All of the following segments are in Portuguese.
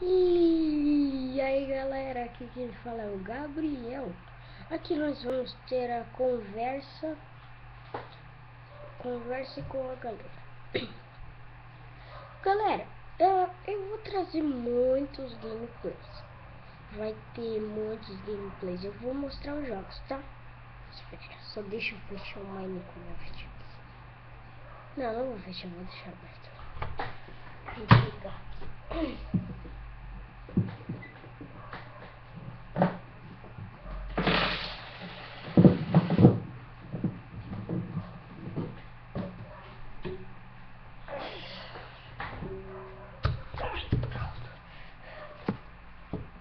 E aí galera, aqui quem fala é o Gabriel. Aqui nós vamos ter a conversa com a galera. Galera, eu vou trazer muitos gameplays. Vai ter muitos gameplays. Eu vou mostrar os jogos, tá? Espera, só deixa eu fechar o Minecraft. Não vou fechar, vou deixar aberto. Vou ligar aqui.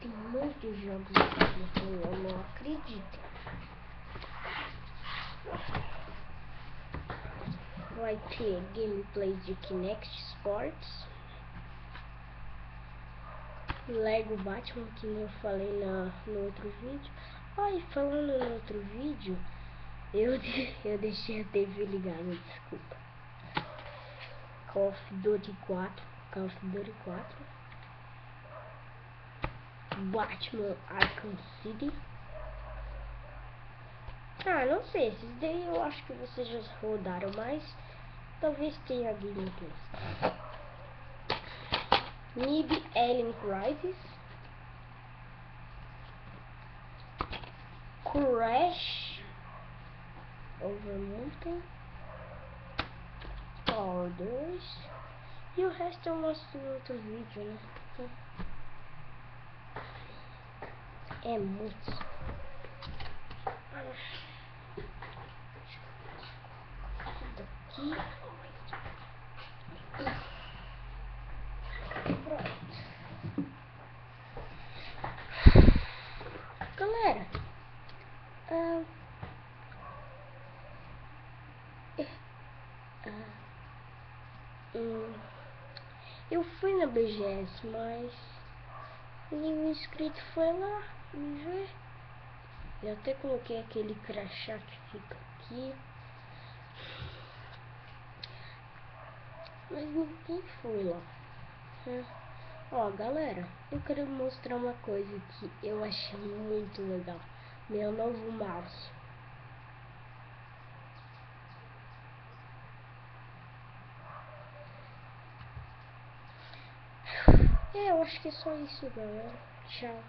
Tem muitos jogos aqui, eu não acredito. Vai ter gameplay de Kinect Sports, Lego Batman, que eu falei no outro vídeo. E falando no outro vídeo, eu deixei a TV ligada, desculpa. Call of Duty 4, Batman Arkham City. Não sei, esses daí eu acho que vocês já rodaram, mas talvez tenha gameplay. Nib Alien Crisis, Crash Over Mountain, Power 2 e o resto eu mostro no outro vídeo, né? É muito. Daqui. Galera, eu fui na BGS, mas nenhum inscrito foi lá me ver. Eu até coloquei aquele crachá que fica aqui, mas ninguém foi lá. Galera, eu quero mostrar uma coisa que eu achei muito legal. Meu novo mouse. Eu acho que é só isso, galera. Tchau.